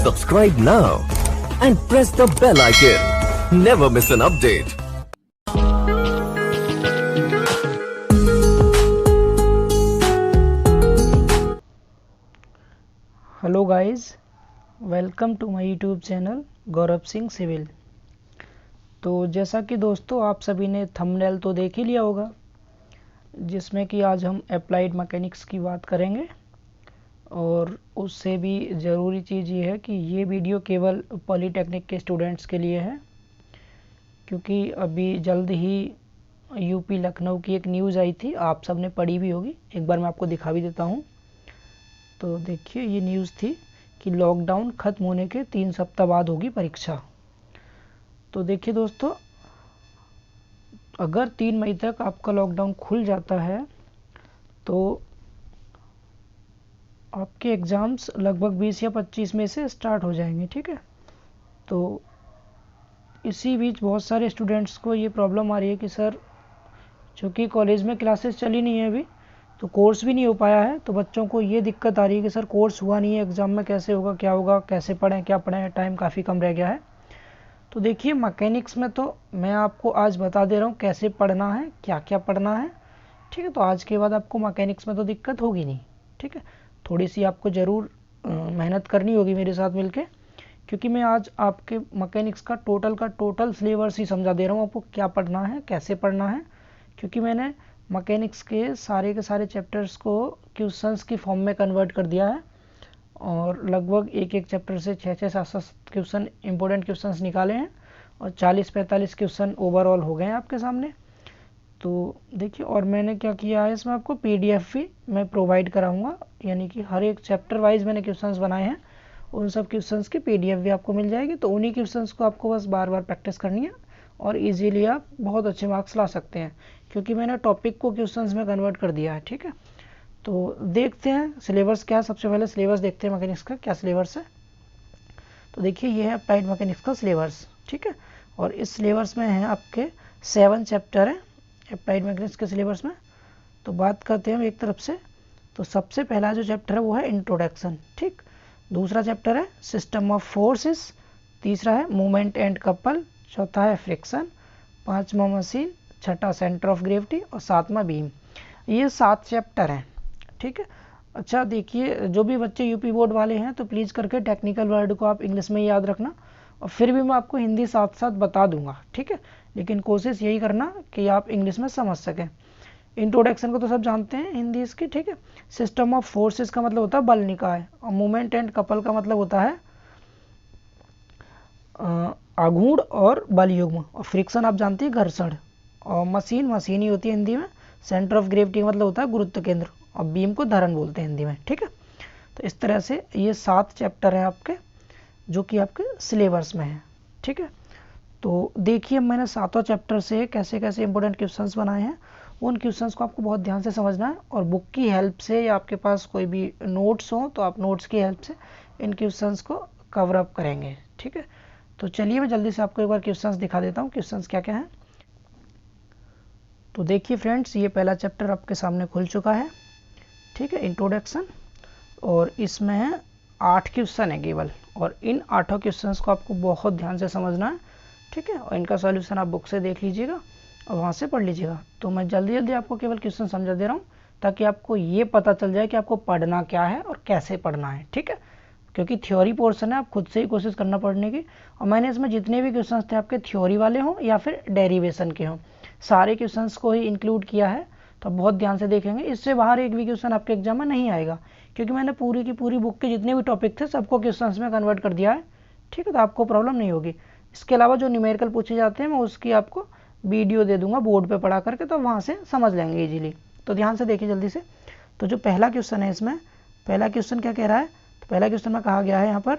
Subscribe now and press the bell icon. Never miss an update. Hello guys, welcome to my YouTube channel Gaurav Singh civil. तो जैसा कि दोस्तों आप सभी ने थंबनेल तो देख ही लिया होगा, जिसमें कि आज हम अप्लाइड मैकेनिक्स की बात करेंगे। और उससे भी ज़रूरी चीज़ ये है कि ये वीडियो केवल पॉलीटेक्निक के स्टूडेंट्स के लिए है, क्योंकि अभी जल्द ही यूपी लखनऊ की एक न्यूज़ आई थी, आप सब ने पढ़ी भी होगी। एक बार मैं आपको दिखा भी देता हूँ। तो देखिए, ये न्यूज़ थी कि लॉकडाउन ख़त्म होने के 3 सप्ताह बाद होगी परीक्षा। तो देखिए दोस्तों, अगर 3 मई तक आपका लॉकडाउन खुल जाता है तो आपके एग्ज़ाम्स लगभग 20 या 25 में से स्टार्ट हो जाएंगे, ठीक है। तो इसी बीच बहुत सारे स्टूडेंट्स को ये प्रॉब्लम आ रही है कि सर, चूँकि कॉलेज में क्लासेस चली नहीं है अभी, तो कोर्स भी नहीं हो पाया है, तो बच्चों को ये दिक्कत आ रही है कि सर कोर्स हुआ नहीं है, एग्ज़ाम में कैसे होगा, क्या होगा, कैसे पढ़ें, क्या पढ़ें, टाइम काफ़ी कम रह गया है। तो देखिए, मैकेनिक्स में तो मैं आपको आज बता दे रहा हूँ कैसे पढ़ना है, क्या क्या पढ़ना है, ठीक है। तो आज के बाद आपको मैकेनिक्स में तो दिक्कत होगी नहीं, ठीक है। थोड़ी सी आपको ज़रूर मेहनत करनी होगी मेरे साथ मिलके, क्योंकि मैं आज आपके मैकेनिक्स का टोटल सिलेबस ही समझा दे रहा हूँ आपको, क्या पढ़ना है, कैसे पढ़ना है। क्योंकि मैंने मैकेनिक्स के सारे चैप्टर्स को क्वेश्चंस की फॉर्म में कन्वर्ट कर दिया है, और लगभग एक चैप्टर से 6-7 क्वेश्चन इंपॉर्टेंट क्वेश्चंस निकाले हैं, और 40-45 क्वेश्चन ओवरऑल हो गए हैं आपके सामने। तो देखिए, और मैंने क्या किया है, इसमें आपको पीडीएफ भी मैं प्रोवाइड कराऊंगा, यानी कि हर एक चैप्टर वाइज मैंने क्वेश्चंस बनाए हैं, उन सब क्वेश्चंस की पीडीएफ भी आपको मिल जाएगी। तो उन्हीं क्वेश्चंस को आपको बस बार बार प्रैक्टिस करनी है, और इजीली आप बहुत अच्छे मार्क्स ला सकते हैं, क्योंकि मैंने टॉपिक को क्वेश्चंस में कन्वर्ट कर दिया है, ठीक है। तो देखते हैं सिलेबस क्या है। सबसे पहले सिलेबस देखते हैं मैकेनिक्स का, क्या सिलेबस है। तो देखिए, ये है अप्लाइड मैकेनिक्स का सिलेबस, ठीक है। और इस सिलेबस में है आपके 7 चैप्टर है अप्लाइड मैकेनिक्स के सिलेबस में। तो बात करते हैं एक तरफ से। तो सबसे पहला जो चैप्टर है वो है इंट्रोडक्शन, ठीक। दूसरा चैप्टर है सिस्टम ऑफ फोर्सेस, तीसरा है मूवमेंट एंड कपल, चौथा है फ्रिक्शन, पांचवा मशीन, छठा सेंटर ऑफ ग्रेविटी, और सातवां बीम। ये 7 चैप्टर हैं, ठीक है। अच्छा देखिए, जो भी बच्चे यूपी बोर्ड वाले हैं तो प्लीज़ करके टेक्निकल वर्ड को आप इंग्लिश में याद रखना, और फिर भी मैं आपको हिंदी साथ साथ बता दूंगा, ठीक है। लेकिन कोशिश यही करना कि आप इंग्लिश में समझ सकें। इंट्रोडक्शन को तो सब जानते हैं हिंदी इसकी, ठीक है। सिस्टम ऑफ फोर्सेस का मतलब होता है बल निकाय, और मूवमेंट एंड कपल का मतलब होता है आघूर्ण और बल युग्म, और फ्रिक्शन आप जानते हैं घर्षण, और मशीन ही होती है हिंदी में। सेंटर ऑफ ग्रेविटी का मतलब होता है गुरुत्व केंद्र, और बीम को धरण बोलते हैं हिंदी में, ठीक है। तो इस तरह से ये 7 चैप्टर हैं आपके, जो कि आपके सिलेबस में है, ठीक है। तो देखिए, मैंने 7 चैप्टर से कैसे कैसे इंपॉर्टेंट क्वेश्चंस बनाए हैं, उन क्वेश्चंस को आपको बहुत ध्यान से समझना है, और बुक की हेल्प से, या आपके पास कोई भी नोट्स हो तो आप नोट्स की हेल्प से इन क्वेश्चंस को कवर अप करेंगे, ठीक है। तो चलिए, मैं जल्दी से आपको एक बार क्वेश्चंस दिखा देता हूँ, क्वेश्चंस क्या क्या हैं। तो देखिए फ्रेंड्स, ये पहला चैप्टर आपके सामने खुल चुका है, ठीक है, इंट्रोडक्शन। और इसमें है 8 क्वेश्चन है केवल, और इन 8 क्वेश्चंस को आपको बहुत ध्यान से समझना है, ठीक है। और इनका सॉल्यूशन आप बुक से देख लीजिएगा और वहाँ से पढ़ लीजिएगा। तो मैं जल्दी आपको केवल क्वेश्चन समझा दे रहा हूँ, ताकि आपको ये पता चल जाए कि आपको पढ़ना क्या है और कैसे पढ़ना है, ठीक है। क्योंकि थ्योरी पोर्शन है, आप खुद से ही कोशिश करना पढ़ने की। और मैंने इसमें जितने भी क्वेश्चंस थे आपके थ्योरी वाले हों या फिर डेरिवेशन के हों, सारे क्वेश्चंस को ही इंक्लूड किया है। तो आप बहुत ध्यान से देखेंगे, इससे बाहर एक भी क्वेश्चन आपके एग्जाम में नहीं आएगा, क्योंकि मैंने पूरी की पूरी बुक के जितने भी टॉपिक थे सबको क्वेश्चंस में कन्वर्ट कर दिया है, ठीक है। तो आपको प्रॉब्लम नहीं होगी। इसके अलावा जो न्यूमेरिकल पूछे जाते हैं, मैं उसकी आपको वीडियो दे दूंगा बोर्ड पे पढ़ा करके, तो वहाँ से समझ लेंगे इजीली। तो ध्यान से देखिए जल्दी से। तो जो पहला क्वेश्चन है, इसमें पहला क्वेश्चन क्या कह रहा है, तो पहला क्वेश्चन में कहा गया है यहाँ पर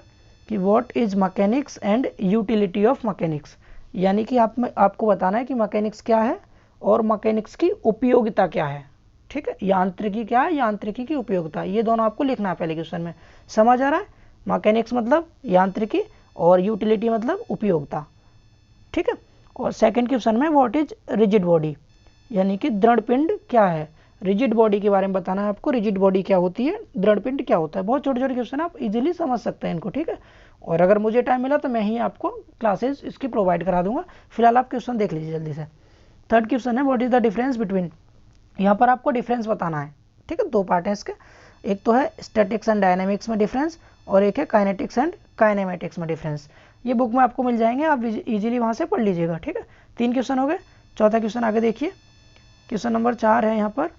कि what is mechanics and utility of mechanics, यानी कि आपको बताना है कि मैकेनिक्स क्या है और मैकेनिक्स की उपयोगिता क्या है, ठीक है। यांत्रिकी क्या है, यांत्रिकी की उपयोगिता, ये दोनों आपको लिखना है पहले क्वेश्चन में। समझ आ रहा है? मैकेनिक्स मतलब यांत्रिकी, और यूटिलिटी मतलब उपयोगिता, ठीक है। और सेकंड क्वेश्चन में व्हाट इज रिजिड बॉडी, यानी कि दृढ़ पिंड क्या है। रिजिड बॉडी के बारे में बताना है आपको, रिजिड बॉडी क्या होती है, दृढ़ पिंड क्या होता है। बहुत छोटे छोटे क्वेश्चन आप इजीली समझ सकते हैं इनको, ठीक है। और अगर मुझे टाइम मिला तो मैं ही आपको क्लासेस इसकी प्रोवाइड करा दूंगा। फिलहाल आप क्वेश्चन देख लीजिए जल्दी से। थर्ड क्वेश्चन है what is the difference between, यहाँ पर आपको डिफरेंस बताना है, ठीक है। दो पार्ट है इसके, एक तो है स्टैटिक्स एंड डायनेमिक्स में डिफरेंस और एक है काइनेटिक्स एंड काइनेमेटिक्स में डिफरेंस। ये बुक में आपको मिल जाएंगे, आप इजीली वहाँ से पढ़ लीजिएगा, ठीक है। 3 क्वेश्चन हो गए। चौथा क्वेश्चन आगे देखिए, क्वेश्चन नंबर 4 है यहाँ पर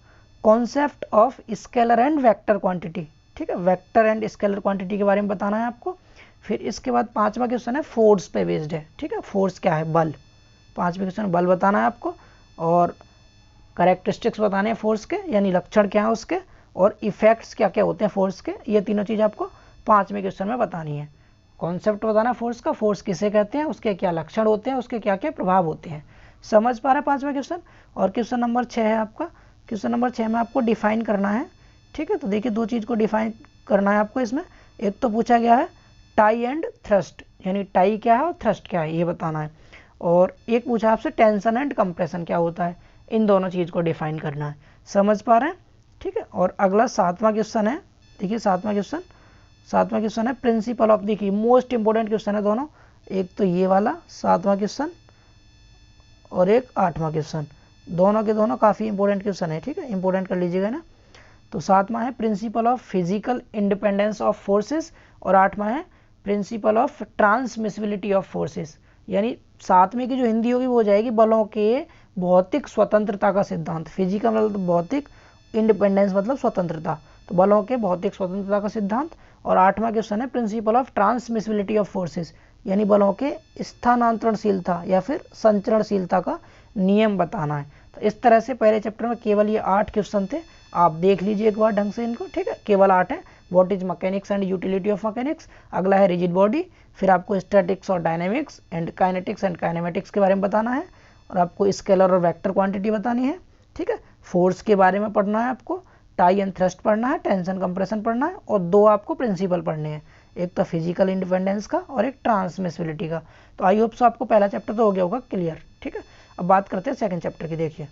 concept of scalar and vector quantity, ठीक है। वेक्टर एंड स्केलर क्वांटिटी के बारे में बताना है आपको। फिर इसके बाद 5वां क्वेश्चन है फोर्स पे बेस्ड है, ठीक है। फोर्स क्या है, बल। 5वें क्वेश्चन बल बताना है आपको, और करेक्टरिस्टिक्स बताने हैं फोर्स के, यानी लक्षण क्या है उसके, और इफेक्ट्स क्या क्या होते हैं फोर्स के। ये तीनों चीज़ आपको 5वें क्वेश्चन में बतानी है। कॉन्सेप्ट बताना फोर्स का, फोर्स किसे कहते हैं, उसके क्या लक्षण होते हैं, उसके क्या क्या प्रभाव होते हैं। समझ पा रहे हैं 5वां क्वेश्चन। और क्वेश्चन नंबर 6 है आपका, क्वेश्चन नंबर 6 में आपको डिफाइन करना है, ठीक है। तो देखिए 2 चीज़ को डिफाइन करना है आपको इसमें। एक तो पूछा गया है टाई एंड थ्रस्ट, यानी टाई क्या है और थ्रस्ट क्या है ये बताना है। और एक पूछा आपसे टेंशन एंड कंप्रेशन क्या होता है, इन दोनों चीज़ को डिफाइन करना है। समझ पा रहे हैं, ठीक है। और अगला 7वां क्वेश्चन है, देखिए 7वां क्वेश्चन है प्रिंसिपल ऑफ, देखिए मोस्ट इंपोर्टेंट क्वेश्चन है दोनों, एक तो ये वाला 7वां क्वेश्चन और एक 8वां क्वेश्चन, दोनों के दोनों काफ़ी इंपॉर्टेंट क्वेश्चन है, ठीक है। इंपॉर्टेंट कर लीजिएगा ना। तो 7वां है principle of physical independence of forces और 8वां है principle of transmissibility of forces. यानी 7वें की जो हिंदी होगी वो हो जाएगी बलों के भौतिक स्वतंत्रता का सिद्धांत। फिजिकल मतलब भौतिक, इंडिपेंडेंस मतलब स्वतंत्रता, तो बलों के भौतिक स्वतंत्रता का सिद्धांत। और 8वां क्वेश्चन है principle of transmissibility of forces, यानी बलों के स्थानांतरणशीलता या फिर संचरणशीलता का नियम बताना है। तो इस तरह से पहले चैप्टर में केवल ये 8 क्वेश्चन थे, आप देख लीजिए एक बार ढंग से इनको, ठीक है। केवल 8 है। What is mechanics and utility of mechanics, अगला है रिजिड बॉडी, फिर आपको स्टैटिक्स और dynamics and kinetics and kinematics के बारे में बताना है, और आपको स्केलर और वेक्टर क्वांटिटी बतानी है, ठीक है। फोर्स के बारे में पढ़ना है आपको, टाई एंड थ्रस्ट पढ़ना है, टेंशन कंप्रेशन पढ़ना है, और 2 आपको प्रिंसिपल पढ़ने हैं, एक तो फिजिकल इंडिपेंडेंस का और एक ट्रांसमिसिबिलिटी का। तो आई होप सो आपको पहला चैप्टर तो हो गया होगा क्लियर, ठीक है। अब बात करते हैं सेकंड चैप्टर की। देखिए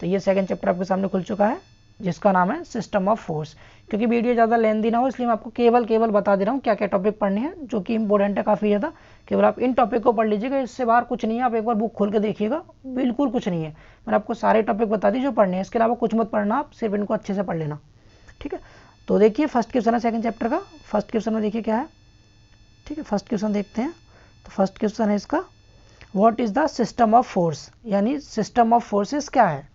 तो ये सेकंड चैप्टर आपके सामने खुल चुका है, जिसका नाम है सिस्टम ऑफ फोर्स। क्योंकि वीडियो ज़्यादा लेंथी ना हो इसलिए मैं आपको केवल बता दे रहा हूँ क्या क्या टॉपिक पढ़ने हैं, जो कि इंपॉर्टेंट है काफ़ी ज़्यादा। केवल आप इन टॉपिक को पढ़ लीजिएगा, इससे बाहर कुछ नहीं है। आप एक बार बुक खोल के देखिएगा, बिल्कुल कुछ नहीं है। मैंने आपको सारे टॉपिक बता दी जो पढ़ने हैं, इसके अलावा कुछ मत पढ़ना, आप सिर्फ इनको अच्छे से पढ़ लेना, ठीक है। तो देखिए फर्स्ट क्वेश्चन है सेकंड चैप्टर का। फर्स्ट क्वेश्चन में देखिए क्या है, ठीक है। फर्स्ट क्वेश्चन देखते हैं। तो फर्स्ट क्वेश्चन है इसका what is the system of force, यानी सिस्टम ऑफ फोर्सेस क्या है।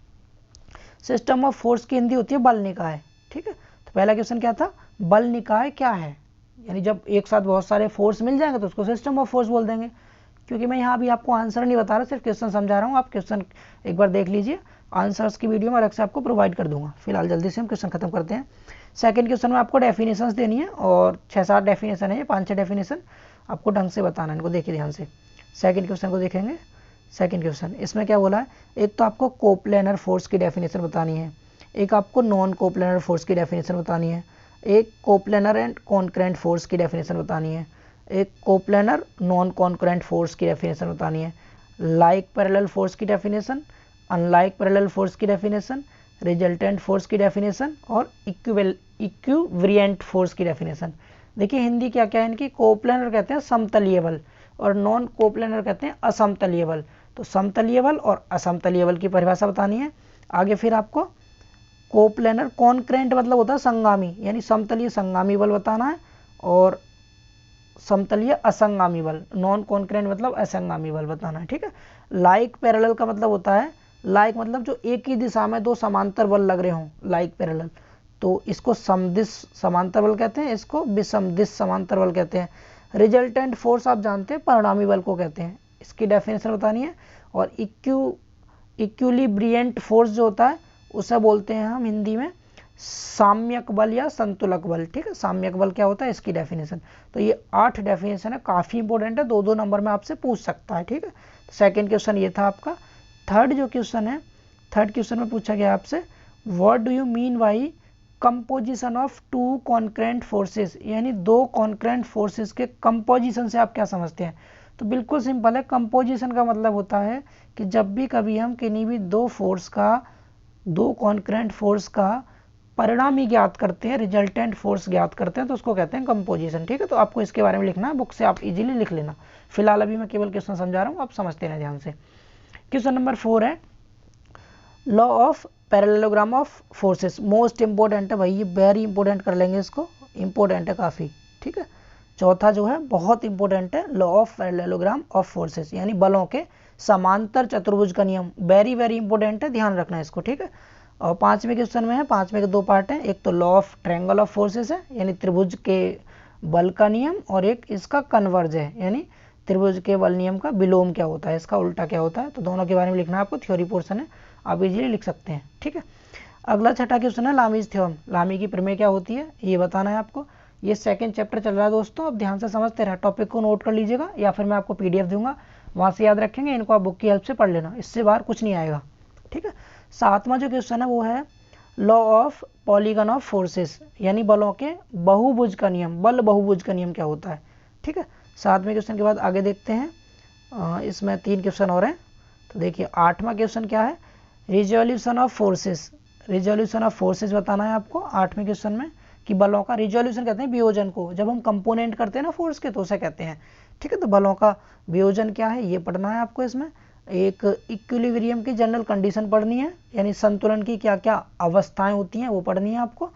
सिस्टम ऑफ फोर्स की हिंदी होती है बल निकाय, ठीक है। तो पहला क्वेश्चन क्या था, बल निकाय क्या है, यानी जब एक साथ बहुत सारे फोर्स मिल जाएंगे तो उसको सिस्टम ऑफ फोर्स बोल देंगे। क्योंकि मैं यहाँ भी आपको आंसर नहीं बता रहा, सिर्फ क्वेश्चन समझा रहा हूँ। आप क्वेश्चन एक बार देख लीजिए, आंसर्स की वीडियो में अलग से आपको प्रोवाइड कर दूंगा। फिलहाल जल्दी से हम क्वेश्चन खत्म करते हैं। सेकंड क्वेश्चन में आपको डेफिनेशंस देनी है, और 6-7 डेफिनेशन है, ये 5-6 डेफिनेशन आपको ढंग से बताना है। इनको देखिए ध्यान से। सेकंड क्वेश्चन को देखेंगे। सेकंड क्वेश्चन इसमें क्या बोला है, एक तो आपको कोप्लेनर फोर्स की डेफिनेशन बतानी है, एक आपको नॉन कोप्लेनर फोर्स की डेफिनेशन बतानी है, एक कोप्लेनर एंड कॉन्करेंट फोर्स की डेफिनेशन बतानी है, एक कोप्लेनर नॉन कॉन्करेंट फोर्स की डेफिनेशन बतानी है, लाइक पैरेलल फोर्स की डेफिनेशन, अनलाइक पैरेलल फोर्स की डेफिनेशन, रिजल्टेंट फोर्स की डेफिनेशन, और इक्विवेरिएंट फोर्स की डेफिनेशन। देखिए हिंदी क्या क्या है इनकी, कोप्लेनर कहते हैं समतलीय बल और नॉन कोप्लेनर कहते हैं असमतलीय बल। तो समतलीय बल और असमतलीय बल की परिभाषा बतानी है। आगे फिर आपको कोप्लेनर कॉन्करेंट मतलब होता है संगामी, यानी समतलीय संगामी बल बताना है, और समतलीय असंगामी बल, नॉन कॉन्करेंट मतलब असंगामी बल बताना है, ठीक है। लाइक पैरेलल का मतलब होता है, लाइक मतलब जो एक ही दिशा में 2 समांतर बल लग रहे हों, लाइक पैरेलल, तो इसको समदिश समांतर बल कहते हैं, इसको विषमदिश समांतर बल कहते हैं। रिजल्टेंट फोर्स आप जानते हैं परिणामी बल को कहते हैं, इसकी डेफिनेशन बतानी है। और इक्विलिब्रिएंट फोर्स जो होता है उसे बोलते हैं हम हिंदी में साम्यक बल या संतुलक बल, ठीक है। साम्यक बल क्या होता है, इसकी डेफिनेशन। तो ये 8 डेफिनेशन है, काफ़ी इंपॉर्टेंट है, 2-2 नंबर में आपसे पूछ सकता है, ठीक है। सेकेंड क्वेश्चन ये था आपका। थर्ड जो क्वेश्चन है, थर्ड क्वेश्चन में पूछा गया आपसे what do you mean by composition of 2 concurrent forces, यानी 2 कॉन्करेंट फोर्सेस के कंपोजिशन से आप क्या समझते हैं। तो बिल्कुल सिंपल है, कंपोजिशन का मतलब होता है कि जब भी कभी हम किन्हीं भी 2 फोर्स का दो कॉन्करेंट फोर्स का परिणामी ज्ञात करते हैं, रिजल्टेंट फोर्स ज्ञात करते हैं, तो उसको कहते हैं कंपोजिशन। ठीक है, तो आपको इसके बारे में लिखना है, बुक से आप इजीली लिख लेना। फिलहाल अभी मैं केवल क्वेश्चन समझा रहा हूँ, आप समझते रहना ध्यान से। क्वेश्चन नंबर 4 है law of parallelogram of forces. Most important है भाई, ये वेरी इंपॉर्टेंट कर लेंगे इसको, इंपॉर्टेंट है काफ़ी। ठीक है, चौथा जो है बहुत इंपॉर्टेंट है, law of parallelogram of forces, यानी बलों के समांतर चतुर्भुज का नियम। वेरी वेरी इंपॉर्टेंट है, ध्यान रखना है इसको। ठीक है, और 5वें क्वेश्चन में है, 5वें के 2 पार्ट हैं, एक तो law of triangle of forces है, यानी त्रिभुज के बल का नियम, और एक इसका कन्वर्ज है, यानी त्रिभुज के बल नियम का विलोम क्या होता है, इसका उल्टा क्या होता है। तो दोनों के बारे में लिखना है आपको, थ्योरी पोर्शन है, आप इजीली लिख सकते हैं। ठीक है, अगला छठा क्वेश्चन है लामीज थ्योरम। लामी की प्रमेय क्या होती है ये बताना है आपको। ये सेकंड चैप्टर चल रहा है दोस्तों, अब ध्यान से समझते रहे, टॉपिक को नोट कर लीजिएगा, या फिर मैं आपको पीडीएफ दूंगा, वहाँ से याद रखेंगे, इनको आप बुक की हेल्प से पढ़ लेना, इससे बाहर कुछ नहीं आएगा। ठीक है, 7वां जो क्वेश्चन है वो है law of polygon of forces, यानी बलों के बहुभुज का नियम, बल बहुभुज का नियम क्या होता है। ठीक है, 7वें क्वेश्चन के बाद आगे देखते हैं, इसमें 3 क्वेश्चन और हैं। तो देखिए 8वां क्वेश्चन क्या है, resolution of forces. Resolution of forces बताना है आपको 8वें क्वेश्चन में, कि बलों का रिजोल्यूशन कहते हैं वियोजन को, जब हम कंपोनेंट करते हैं ना फोर्स के तो उसे कहते हैं। ठीक है, तो बलों का वियोजन क्या है ये पढ़ना है आपको। इसमें एक इक्विलिब्रियम की जनरल कंडीशन पढ़नी है, यानी संतुलन की क्या क्या अवस्थाएं होती हैं वो पढ़नी है आपको।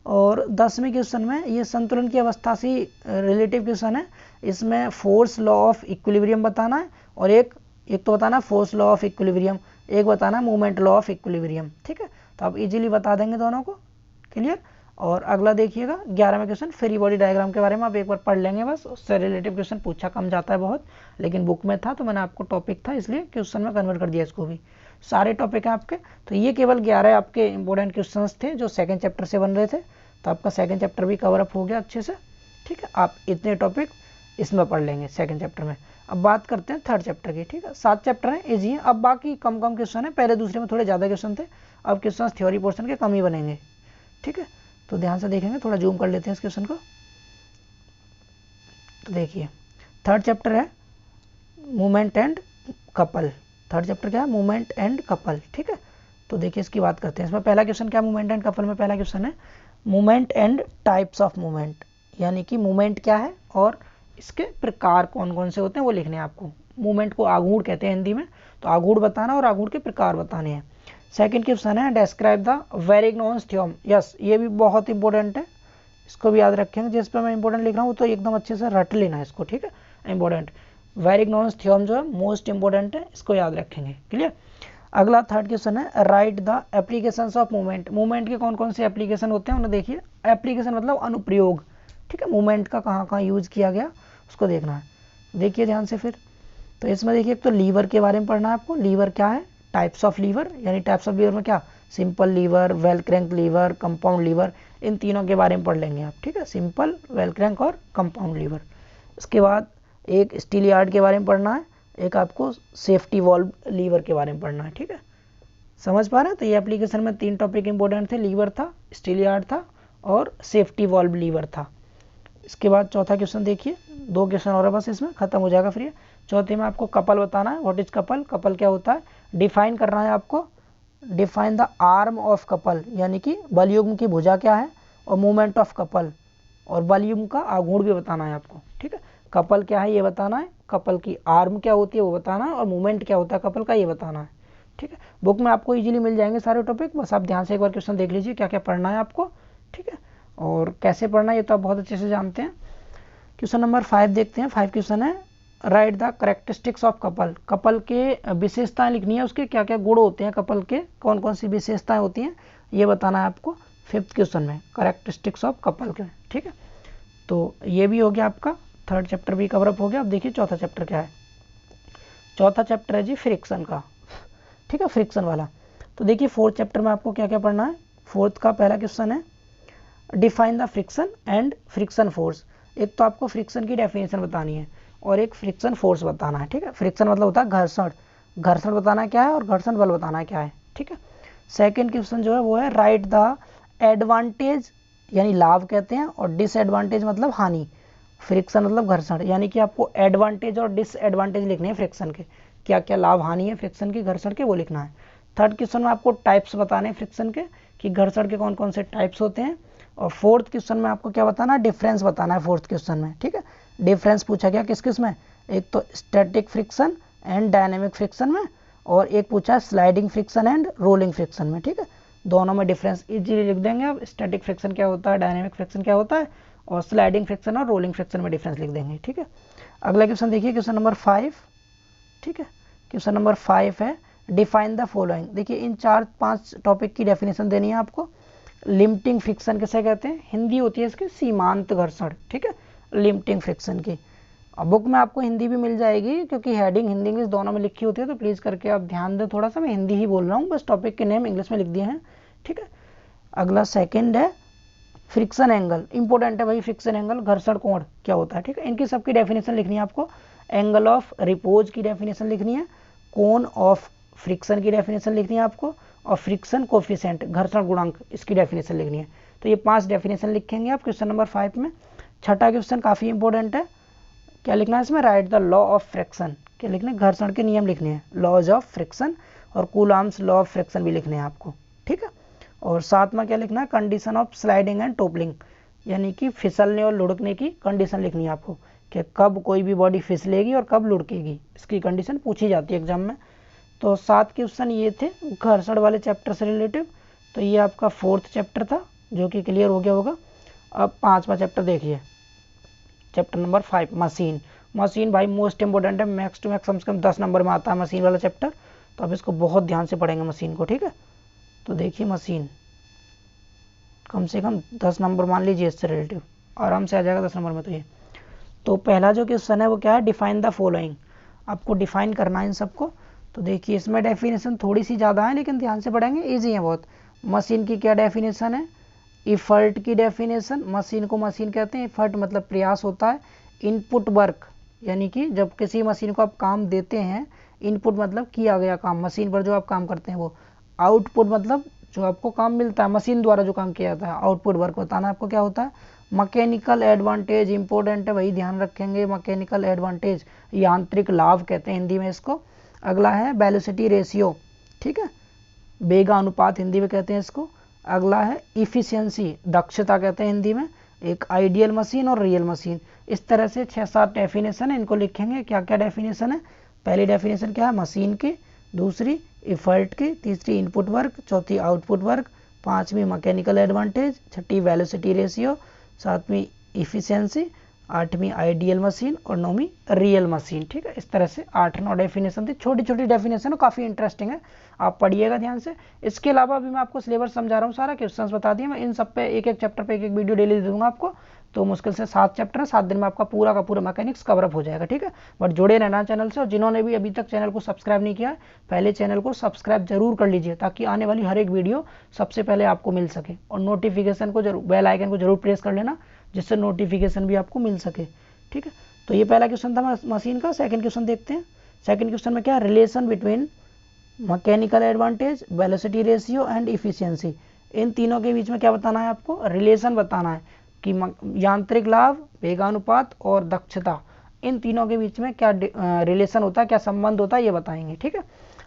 और 10वें क्वेश्चन में ये संतुलन की अवस्था से रिलेटिव क्वेश्चन है, इसमें फोर्स लॉ ऑफ इक्विलिब्रियम बताना है, और एक तो बताना फोर्स लॉ ऑफ इक्विलिब्रियम, एक बताना मूवमेंट लॉ ऑफ इक्विलिब्रियम। ठीक है, तो आप इजीली बता देंगे दोनों को, क्लियर। और अगला देखिएगा 11वां क्वेश्चन, फ्री बॉडी डायग्राम के बारे में आप एक बार पढ़ लेंगे बस, उससे रिलेटिव क्वेश्चन पूछा कम जाता है बहुत, लेकिन बुक में था तो मैंने आपको टॉपिक था इसलिए क्वेश्चन में कन्वर्ट कर दिया इसको भी। सारे टॉपिक हैं आपके, तो ये केवल 11 आपके इंपॉर्टेंट क्वेश्चन थे जो सेकंड चैप्टर से बन रहे थे, तो आपका सेकंड चैप्टर भी कवर अप हो गया अच्छे से। ठीक है, आप इतने टॉपिक इसमें पढ़ लेंगे सेकंड चैप्टर में। अब बात करते हैं थर्ड चैप्टर की। ठीक है, 7 चैप्टर हैं, इजी हैं, अब बाकी कम कम क्वेश्चन है, पहले दूसरे में थोड़े ज़्यादा क्वेश्चन थे, अब क्वेश्चन थ्योरी पोर्शन के कम ही बनेंगे। ठीक है, तो ध्यान से देखेंगे, थोड़ा जूम कर लेते हैं इस क्वेश्चन को। तो देखिए थर्ड चैप्टर है movement and couple. Third chapter क्या है, मूवमेंट एंड कपल। ठीक है, तो देखिए इसकी बात करते हैं। इसमें पहला क्वेश्चन क्या है, मूवमेंट एंड कपल में पहला क्वेश्चन है movement and types of movement, यानी कि मूवमेंट क्या है और इसके प्रकार कौन कौन से होते हैं वो लिखने हैं आपको। मूवमेंट को आघूर्ण कहते हैं हिंदी में, तो आघूर्ण बताना और आघूर्ण के प्रकार बताने हैं। सेकंड क्वेश्चन है डिस्क्राइब द वेरिग्नॉन्स थ्योरम। यस, ये भी बहुत इंपॉर्टेंट है, इसको भी याद रखेंगे। जिस पर मैं इंपॉर्टेंट लिख रहा हूँ तो एकदम अच्छे से रट लेना है इसको। ठीक है, इंपॉर्टेंट वेरिग्नॉन्स थ्योरम जो है मोस्ट इंपॉर्टेंट है, इसको याद रखेंगे। क्लियर। अगला थर्ड क्वेश्चन है right the applications of movement. Movement के कौन कौन से एप्लीकेशन होते हैं उन्हें देखिए। एप्लीकेशन मतलब अनुप्रयोग। ठीक है, मूवमेंट का कहाँ कहाँ यूज किया गया उसको देखना है। देखिए ध्यान से फिर, तो इसमें देखिए एक तो लीवर के बारे में पढ़ना है आपको। लीवर क्या है, टाइप्स ऑफ लीवर, यानी टाइप्स ऑफ लीवर में क्या, simple lever, bell crank lever, compound lever, इन तीनों के बारे में पढ़ लेंगे आप। ठीक है, सिंपल, वेल क्रैंक और कंपाउंड लीवर। इसके बाद एक स्टील यार्ड के बारे में पढ़ना है, एक आपको सेफ्टी वॉल्व लीवर के बारे में पढ़ना है। ठीक है, समझ पा रहे हैं। तो ये एप्लीकेशन में 3 टॉपिक इंपॉर्टेंट थे, लीवर था, स्टील यार्ड था और सेफ्टी वॉल्व लीवर था। इसके बाद चौथा क्वेश्चन देखिए, 2 क्वेश्चन और बस इसमें खत्म हो जाएगा फ्री। चौथे में आपको कपल बताना है, व्हाट इज कपल, कपल क्या होता है, डिफाइन करना है आपको। Define the arm of couple, यानी कि बलयुग्म की भुजा क्या है, और मूवमेंट ऑफ कपल, और बलयुग्म का आघूर्ण भी बताना है आपको। ठीक है, कपल क्या है ये बताना है, कपल की आर्म क्या होती है वो बताना है, और मूवमेंट क्या होता है कपल का ये बताना है। ठीक है, बुक में आपको इजीली मिल जाएंगे सारे टॉपिक, बस आप ध्यान से एक बार क्वेश्चन देख लीजिए क्या क्या पढ़ना है आपको। ठीक है, और कैसे पढ़ना है ये तो आप बहुत अच्छे से जानते हैं। क्वेश्चन नंबर 5 देखते हैं। 5 क्वेश्चन है right the characteristics of couple. Couple के विशेषताएं लिखनी है, उसके क्या क्या गुण होते हैं, कपल के कौन कौन सी विशेषताएं होती हैं ये बताना है आपको 5th क्वेश्चन में, करेक्टरिस्टिक्स ऑफ कपल के। ठीक है, तो ये भी हो गया आपका, थर्ड चैप्टर भी कवर अप हो गया। अब देखिए चौथा चैप्टर क्या है। चौथा चैप्टर है जी फ्रिक्शन का। ठीक है, फ्रिक्शन वाला। तो देखिए 4th चैप्टर में आपको क्या क्या पढ़ना है। 4th का पहला क्वेश्चन है define the friction and friction force. एक तो आपको फ्रिक्शन की डेफिनेशन बतानी है और एक फ्रिक्शन फोर्स बताना है। ठीक है, फ्रिक्शन मतलब होता है घर्षण, घर्षण बताना क्या है और घर्षण बल बताना क्या है। ठीक है, सेकंड क्वेश्चन जो है वो है राइट द एडवांटेज, यानी लाभ कहते हैं, और डिसएडवांटेज मतलब हानि। फ्रिक्शन मतलब घर्षण, यानी कि आपको एडवांटेज और डिसएडवांटेज लिखने हैं फ्रिक्शन के, क्या क्या लाभ हानि है फ्रिक्शन की, घर्षण के, वो लिखना है। थर्ड क्वेश्चन में आपको टाइप्स बताने हैं फ्रिक्शन के कि घर्षण के कौन कौन से टाइप्स होते हैं। और फोर्थ क्वेश्चन में आपको क्या बताना है, डिफरेंस बताना है फोर्थ क्वेश्चन में, ठीक है। डिफरेंस पूछा गया किस किस में, एक तो static friction and dynamic friction में, और एक पूछा है sliding friction and rolling friction में, ठीक है। दोनों में डिफरेंस इजीली लिख देंगे आप, स्टैटिक फ्रिक्शन क्या होता है, डायनेमिक फ्रिक्शन क्या होता है, और स्लाइडिंग फ्रिक्शन और रोलिंग फ्रिक्शन में डिफरेंस लिख देंगे, ठीक है। अगला क्वेश्चन देखिए, क्वेश्चन नंबर 5, ठीक है। क्वेश्चन नंबर 5 है डिफाइन द फॉलोइंग। देखिए इन 4-5 टॉपिक की डेफिनेशन देनी है आपको। लिमिटिंग फ्रिक्शन किसे कहते हैं, हिंदी होती है इसकी सीमांत घर्षण, ठीक है, लिमिटिंग फ्रिक्शन की। अब बुक में आपको हिंदी भी मिल जाएगी क्योंकि हेडिंग हिंदी इंग्लिश दोनों में लिखी होती है, तो प्लीज़ करके आप ध्यान दें थोड़ा सा, मैं हिंदी ही बोल रहा हूँ, बस टॉपिक के नेम इंग्लिश में लिख दिए हैं, ठीक है। अगला सेकंड है फ्रिक्शन एंगल, इंपॉर्टेंट है भाई, फ्रिक्शन एंगल घर्षण कोण क्या होता है, ठीक है। इनकी सबकी डेफिनेशन लिखनी है आपको। एंगल ऑफ रिपोज की डेफिनेशन लिखनी है, कोण ऑफ फ्रिक्शन की डेफिनेशन लिखनी है आपको, और फ्रिक्शन कोफिशिएंट घर्षण गुणांक इसकी डेफिनेशन लिखनी है। तो ये 5 डेफिनेशन लिखेंगे आप क्वेश्चन नंबर 5 में। छठा क्वेश्चन काफ़ी इंपॉर्टेंट है, क्या लिखना है इसमें, right the law of friction, क्या लिखना है, घर्षण के नियम लिखने हैं, लॉज ऑफ फ्रिक्शन, और कूलॉम्स लॉ ऑफ फ्रिक्शन भी लिखने हैं आपको, ठीक है। और 7वां क्या लिखना है, condition of sliding and toppling, यानी कि फिसलने और लुढ़कने की कंडीशन लिखनी है आपको, कि कब कोई भी बॉडी फिसलेगी और कब लुढ़केगी, इसकी कंडीशन पूछी जाती है एग्जाम में। तो 7 क्वेश्चन ये थे घर्षण वाले चैप्टर से रिलेटिव। तो ये आपका 4th चैप्टर था जो कि क्लियर हो गया होगा। अब 5वां चैप्टर देखिए, चैप्टर नंबर 5 मशीन। मशीन भाई मोस्ट इंपॉर्टेंट है, मैक्स टू मैक्स कम से कम 10 नंबर में आता है मशीन वाला चैप्टर, तो अब इसको बहुत ध्यान से पढ़ेंगे मशीन को, ठीक है। तो देखिए मशीन कम से कम 10 नंबर मान लीजिए, इससे रिलेटिव आराम से आ जाएगा 10 नंबर में। तो ये तो पहला जो क्वेश्चन है वो क्या है, डिफाइन द फॉलोइंग, आपको डिफाइन करना है इन सबको। तो देखिए इसमें डेफिनेशन थोड़ी सी ज़्यादा है लेकिन ध्यान से पढ़ेंगे, ईजी है बहुत। मशीन की क्या डेफिनेशन है, इफर्ट की डेफिनेशन, मशीन को मशीन कहते हैं, इफर्ट मतलब प्रयास होता है। इनपुट वर्क, यानी कि जब किसी मशीन को आप काम देते हैं, इनपुट मतलब किया गया काम, मशीन पर जो आप काम करते हैं वो। आउटपुट मतलब जो आपको काम मिलता है मशीन द्वारा जो काम किया जाता है, आउटपुट वर्क बताना आपको क्या होता है। मैकेनिकल एडवांटेज इंपॉर्टेंट है वही ध्यान रखेंगे, मैकेनिकल एडवांटेज यांत्रिक लाभ कहते हैं हिंदी में इसको। अगला है वेलोसिटी रेशियो, ठीक है, वेगानुपात हिंदी में कहते हैं इसको। अगला है इफिशियंसी, दक्षता कहते हैं हिंदी में। एक आइडियल मशीन और रियल मशीन, इस तरह से 6-7 डेफिनेशन है, इनको लिखेंगे। क्या क्या डेफिनेशन है, पहली डेफिनेशन क्या है मशीन की, दूसरी इफर्ट की, तीसरी इनपुट वर्क, चौथी आउटपुट वर्क, पांचवी मैकेनिकल एडवांटेज, छठी वेलोसिटी रेशियो, सातवीं इफिशियंसी, आठवीं आइडियल मशीन और नौवीं रियल मशीन, ठीक है। इस तरह से 8-9 डेफिनेशन थी, छोटी छोटी डेफिनेशन है, काफ़ी इंटरेस्टिंग है, आप पढ़िएगा ध्यान से। इसके अलावा अभी मैं आपको सिलेबस समझा रहा हूँ, सारा क्वेश्चंस बता दिए मैं, इन सब पे एक एक चैप्टर पे एक एक वीडियो डेली दे दूंगा आपको। तो मुश्किल से 7 चैप्टर है, 7 दिन में आपका पूरा का पूरा मैकेनिक्स कवर अप हो जाएगा, ठीक है। बट जुड़े रहना चैनल से, और जिन्होंने भी अभी तक चैनल को सब्सक्राइब नहीं किया है, पहले चैनल को सब्सक्राइब जरूर कर लीजिए, ताकि आने वाली हर एक वीडियो सबसे पहले आपको मिल सके। और नोटिफिकेशन को जरूर, बेल आइकन को जरूर प्रेस कर लेना, जिससे नोटिफिकेशन भी आपको मिल सके, ठीक है। तो ये पहला क्वेश्चन था मशीन का। सेकंड क्वेश्चन देखते हैं। सेकंड क्वेश्चन में क्या, relation between mechanical advantage, velocity ratio and efficiency, इन तीनों के बीच में क्या बताना है आपको, रिलेशन बताना है कि यांत्रिक लाभ, वेगानुपात और दक्षता, इन तीनों के बीच में क्या रिलेशन होता है, क्या संबंध होता है, ये बताएंगे, ठीक है।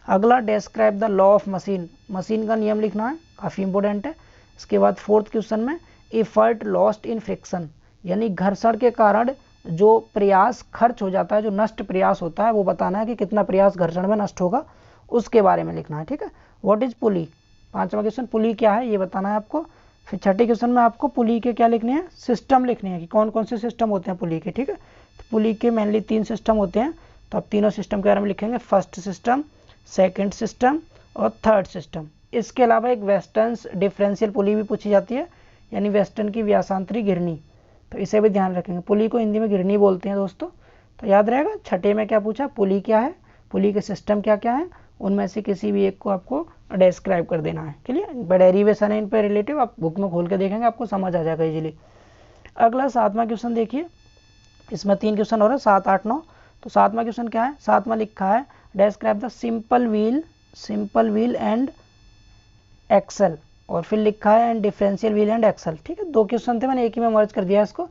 अगला describe the law of machine, machine का नियम लिखना है, काफ़ी इंपॉर्टेंट है। इसके बाद 4th क्वेश्चन में एफर्ट लॉस्ट इन फ्रिक्शन, यानी घर्षण के कारण जो प्रयास खर्च हो जाता है, जो नष्ट प्रयास होता है, वो बताना है कि कितना प्रयास घर्षण में नष्ट होगा, उसके बारे में लिखना है, ठीक है। व्हाट इज पुली, 5वां क्वेश्चन, पुली क्या है ये बताना है आपको। फिर छठे क्वेश्चन में आपको पुली के क्या लिखने हैं, सिस्टम लिखने हैं कि कौन कौन से सिस्टम होते हैं पुली के, ठीक है। तो पुली के मेनली 3 सिस्टम होते हैं, तो आप तीनों सिस्टम के बारे में लिखेंगे, फर्स्ट सिस्टम, सेकेंड सिस्टम और थर्ड सिस्टम। इसके अलावा एक वेस्टर्न डिफरेंशियल पुली भी पूछी जाती है, यानी वेस्टर्न की व्यासांतरी घिरनी, तो इसे भी ध्यान रखेंगे। पुली को हिंदी में घिरनी बोलते हैं दोस्तों, तो याद रहेगा। छठे में क्या पूछा, पुली क्या है, पुली के सिस्टम क्या क्या है, उनमें से किसी भी एक को आपको डिस्क्राइब कर देना है, क्लियर। डेरिवेशन है इन पर रिलेटिव, आप बुक में खोल के देखेंगे, आपको समझ आ जाएगा इजीली। अगला 7वां क्वेश्चन देखिए, इसमें 3 क्वेश्चन हो रहे हैं, 7, 8, 9। तो 7वां क्वेश्चन क्या है, 7वां लिखा है describe the simple wheel and axle, और फिर लिखा है and differential wheel and axle, ठीक है। 2 क्वेश्चन थे, मैंने एक ही में मर्ज कर दिया इसको,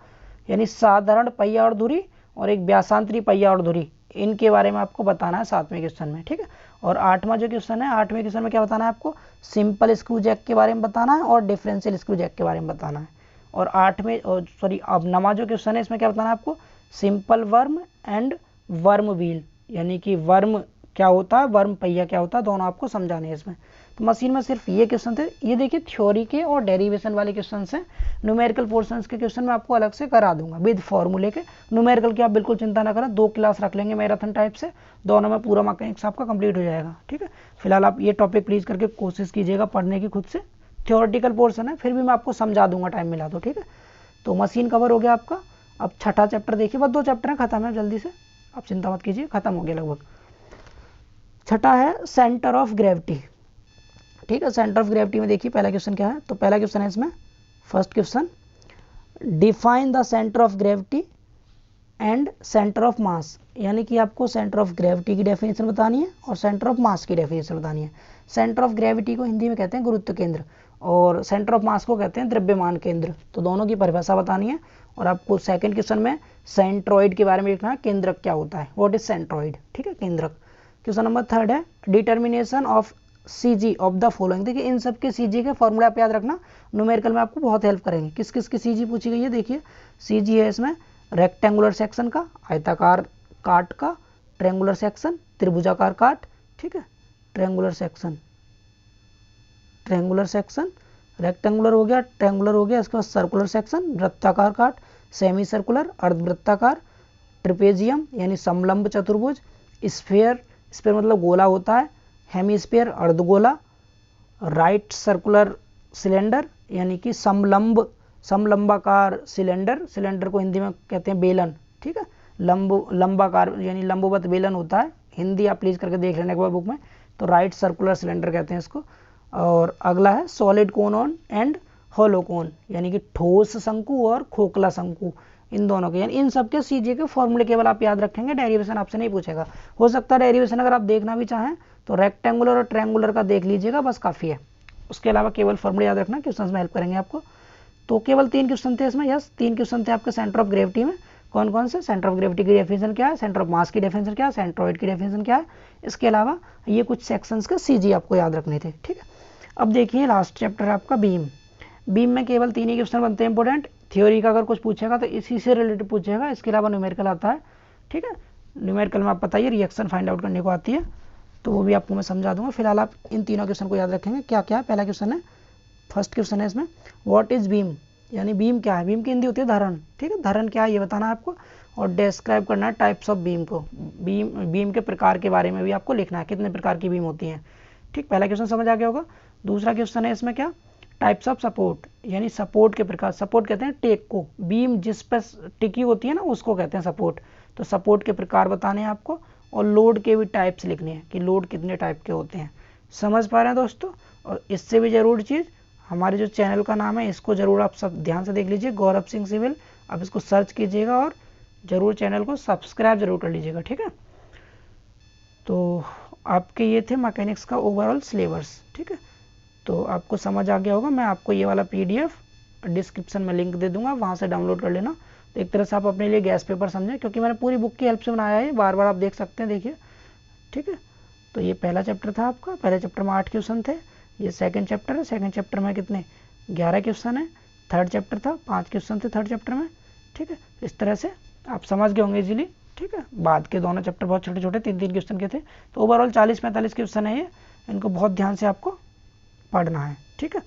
यानी साधारण पहिया और धुरी और एक व्यासांतरी पहिया और धुरी, इनके बारे में आपको बताना है 7वें क्वेश्चन में, ठीक है। और 8वां जो क्वेश्चन है, 8वें क्वेश्चन में क्या बताना है आपको, सिंपल स्क्रू जैक के बारे में बताना है और डिफरेंशियल स्क्रू जैक के बारे में बताना है। और अब 9वां जो क्वेश्चन है इसमें क्या बताना है आपको, simple worm and worm wheel, यानी कि वर्म क्या होता है, वर्म पहिया क्या होता है, दोनों आपको समझाने हैं इसमें। तो मशीन में सिर्फ ये क्वेश्चन थे। ये देखिए थ्योरी के और डेरिवेशन वाले क्वेश्चन हैं। न्यूमेरिकल पोर्शंस के क्वेश्चन मैं आपको अलग से करा दूंगा विद फॉर्मूले के। न्यूमेरिकल की आप बिल्कुल चिंता ना करें, 2 क्लास रख लेंगे मैराथन टाइप से, दोनों में पूरा मैकेनिक्स आपका कंप्लीट हो जाएगा, ठीक है। फिलहाल आप ये टॉपिक प्लीज करके कोशिश कीजिएगा पढ़ने की खुद से। थ्योरेटिकल पोर्शन है, फिर भी मैं आपको समझा दूंगा टाइम मिला तो, ठीक है। तो मशीन कवर हो गया आपका। अब छठा चैप्टर देखिए, बस 2 चैप्टर हैं, खत्म है जल्दी से, आप चिंता मत कीजिए, खत्म हो गया लगभग। छठा है सेंटर ऑफ ग्रेविटी, ठीक है। सेंटर ऑफ ग्रेविटी में देखिए पहला क्वेश्चन क्या है, तो पहला क्वेश्चन है इसमें, first question, define the centre of gravity and centre of mass, यानी कि आपको सेंटर ऑफ ग्रेविटी की डेफिनेशन बतानी है और सेंटर ऑफ मास की डेफिनेशन बतानी है। सेंटर ऑफ ग्रेविटी को हिंदी में कहते हैं गुरुत्व केंद्र और सेंटर ऑफ मास को कहते हैं द्रव्यमान केंद्र, तो दोनों की परिभाषा बतानी है। और आपको सेकंड क्वेश्चन में सेंट्रॉइड के बारे में लिखना है, केंद्रक क्या होता है, व्हाट इज सेंट्रॉइड, ठीक है, केंद्रक। क्वेश्चन नंबर थर्ड है determination of CG of the following. देखिए इन सब के सीजी के फॉर्मूला आप याद रखना, न्यूमेरिकल में आपको बहुत हेल्प करेंगे। किस किस की सीजी पूछी गई है, देखिए सीजी है इसमें रेक्टेंगुलर सेक्शन का, आयताकार काट का, ट्रेंगुलर सेक्शन, त्रिभुजाकार काट, ठीक है, triangular section, triangular section, rectangular हो गया, ट्रेंगुलर हो गया, इसके बाद सर्कुलर सेक्शन, वृत्ताकार काट, सेमी सर्कुलर, अर्धवृत्ताकार, ट्रिपेजियम यानी समलंब चतुर्भुज, स्फीयर, स्फीयर मतलब गोला होता है, हेमीस्फीयर अर्धगोला, राइट सर्कुलर सिलेंडर यानी कि समलंबाकार सिलेंडर, सिलेंडर को हिंदी में कहते हैं बेलन, ठीक है, लंबाकार यानी लंबवत बेलन होता है, हिंदी आप प्लीज करके देख लेने के बाद बुक में, तो राइट सर्कुलर सिलेंडर कहते हैं इसको। और अगला है सॉलिड कोन ऑन एंड होलो कोन, यानी कि ठोस शंकु और खोखला शंकु, इन दोनों के, यानी इन सब के सीजी के फॉर्मूले केवल आप याद रखेंगे, डेरिवेशन आपसे नहीं पूछेगा। हो सकता है डेरिवेशन अगर आप देखना भी चाहें तो रेक्टेंगुलर और ट्रायंगुलर का देख लीजिएगा, बस काफी है, उसके अलावा केवल फॉर्मूले याद रखना, क्वेश्चंस में हेल्प करेंगे आपको। तो केवल 3 क्वेश्चन थे इसमें, यस 3 क्वेश्चन थे आपके सेंटर ऑफ ग्रेविटी में। कौन कौन से, सेंटर ऑफ ग्रेविटी की डेफिनेशन क्या है, सेंटर ऑफ मास की डेफिनेशन क्या है, सेंट्रॉइड की डेफिनेशन क्या है, इसके अलावा ये कुछ सेक्शंस के सीजी आपको याद रखने थे, ठीक है। अब देखिए लास्ट चैप्टर है आपका बीम। बीम में केवल 3 ही क्वेश्चन बनते हैं इंपॉर्टेंट, थ्योरी का अगर कुछ पूछेगा तो इसी से रिलेटेड पूछेगा, इसके अलावा न्यूमेरिकल आता है, ठीक है। न्यूमेरिकल में आप बताइए रिएक्शन फाइंड आउट करने को आती है, तो वो भी आपको मैं समझा दूंगा। फिलहाल आप इन तीनों क्वेश्चन को याद रखेंगे। क्या क्या, पहला क्वेश्चन है, फर्स्ट क्वेश्चन है इसमें, व्हाट इज बीम, यानी बीम क्या है, बीम की हिंदी होती है धारण, ठीक है, धारण क्या है ये बताना है आपको, और डिस्क्राइब करना है टाइप्स ऑफ बीम को, बीम के प्रकार के बारे में भी आपको लिखना है, कितने प्रकार की बीम होती हैं, ठीक। पहला क्वेश्चन समझ आ गया होगा। दूसरा क्वेश्चन है इसमें क्या, टाइप्स ऑफ सपोर्ट, यानी सपोर्ट के प्रकार, सपोर्ट कहते हैं टेक को, बीम जिस पर टिकी होती है ना उसको कहते हैं सपोर्ट, तो सपोर्ट के प्रकार बताने हैं आपको, और लोड के भी टाइप्स लिखने हैं कि लोड कितने टाइप के होते हैं। समझ पा रहे हैं दोस्तों। और इससे भी जरूर चीज़, हमारे जो चैनल का नाम है इसको जरूर आप सब ध्यान से देख लीजिए, गौरव सिंह सिविल, आप इसको सर्च कीजिएगा और जरूर चैनल को सब्सक्राइब जरूर कर लीजिएगा, ठीक है। तो आपके ये थे मैकेनिक्स का ओवरऑल सिलेबस, ठीक है। तो आपको समझ आ गया होगा। मैं आपको ये वाला PDF डिस्क्रिप्शन में लिंक दे दूंगा, वहाँ से डाउनलोड कर लेना। तो एक तरह से आप अपने लिए गैस पेपर समझें, क्योंकि मैंने पूरी बुक की हेल्प से बनाया है, बार बार आप देख सकते हैं, देखिए, ठीक है। तो ये पहला चैप्टर था आपका, पहले चैप्टर में 8 क्वेश्चन थे, ये सेकंड चैप्टर है, सेकंड चैप्टर में कितने 11 क्वेश्चन है, थर्ड चैप्टर था 5 क्वेश्चन थे थर्ड चैप्टर में, ठीक है। इस तरह से आप समझ गए होंगे इजीली, ठीक है। बाद के दोनों चैप्टर बहुत छोटे छोटे 3-3 क्वेश्चन के थे, तो ओवरऑल 40-45 क्वेश्चन है ये, इनको बहुत ध्यान से आपको पढ़ना है, ठीक है।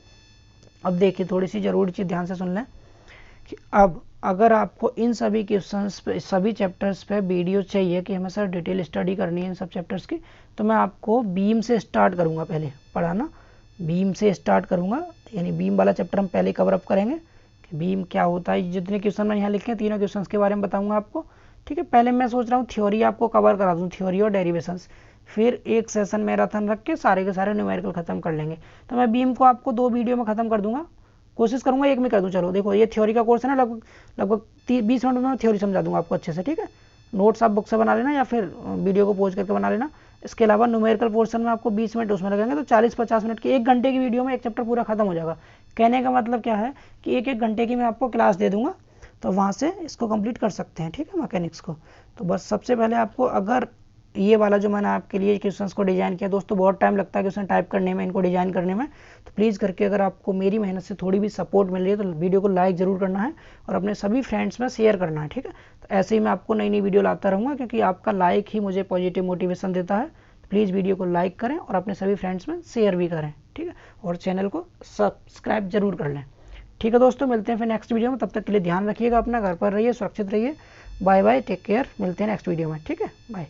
अब देखिए थोड़ी सी जरूरी चीज ध्यान से सुन लें कि अब अगर आपको इन सभी क्वेश्चंस पे, सभी चैप्टर्स पे वीडियो चाहिए कि हमें सर डिटेल स्टडी करनी है इन सब चैप्टर्स की, तो मैं आपको बीम से स्टार्ट करूंगा, पहले पढ़ाना बीम से स्टार्ट करूंगा, यानी बीम वाला चैप्टर हम पहले कवर अप करेंगे कि बीम क्या होता है। जितने क्वेश्चन मैं यहाँ लिखे हैं तीनों क्वेश्चन के बारे में बताऊंगा आपको, ठीक है। पहले मैं सोच रहा हूँ थ्योरी आपको कवर करा दूँ, थ्योरी और डेरिवेशंस, फिर एक सेशन मैराथन रख के सारे के सारे न्यूमेरिकल खत्म कर लेंगे। तो मैं बीम को आपको 2 वीडियो में खत्म कर दूंगा, कोशिश करूंगा एक में कर दूं। चलो देखो ये थ्योरी का कोर्स है ना, लगभग 20 मिनट में मैं थ्योरी समझा दूंगा आपको अच्छे से, ठीक है। नोट्स आप बुक से बना लेना या फिर वीडियो को पॉज करके बना लेना। इसके अलावा न्यूमेरिकल पोर्शन में आपको 20 मिनट उसमें लगेंगे, तो 40-50 मिनट की 1 घंटे की वीडियो में एक चैप्टर पूरा खत्म हो जाएगा। कहने का मतलब क्या है कि 1-1 घंटे की मैं आपको क्लास दे दूंगा, तो वहाँ से इसको कंप्लीट कर सकते हैं, ठीक है, मैकेनिक्स को। तो बस सबसे पहले आपको अगर ये वाला जो मैंने आपके लिए क्वेश्चंस को डिज़ाइन किया दोस्तों, बहुत टाइम लगता है क्वेश्चन टाइप करने में, इनको डिज़ाइन करने में। तो प्लीज़ करके अगर आपको मेरी मेहनत से थोड़ी भी सपोर्ट मिल रही है तो वीडियो को लाइक ज़रूर करना है और अपने सभी फ्रेंड्स में शेयर करना है, ठीक है। तो ऐसे ही मैं आपको नई नई वीडियो लाता रहूँगा, क्योंकि आपका लाइक ही मुझे पॉजिटिव मोटिवेशन देता है। प्लीज़ वीडियो को लाइक करें और अपने सभी फ्रेंड्स में शेयर भी करें, ठीक है, और चैनल को सब्सक्राइब जरूर कर लें। ठीक है दोस्तों, मिलते हैं फिर नेक्स्ट वीडियो में। तब तक के लिए ध्यान रखिएगा अपना, घर पर रहिए, सुरक्षित रहिए। बाय बाय, टेक केयर, मिलते हैं नेक्स्ट वीडियो में, ठीक है, बाय।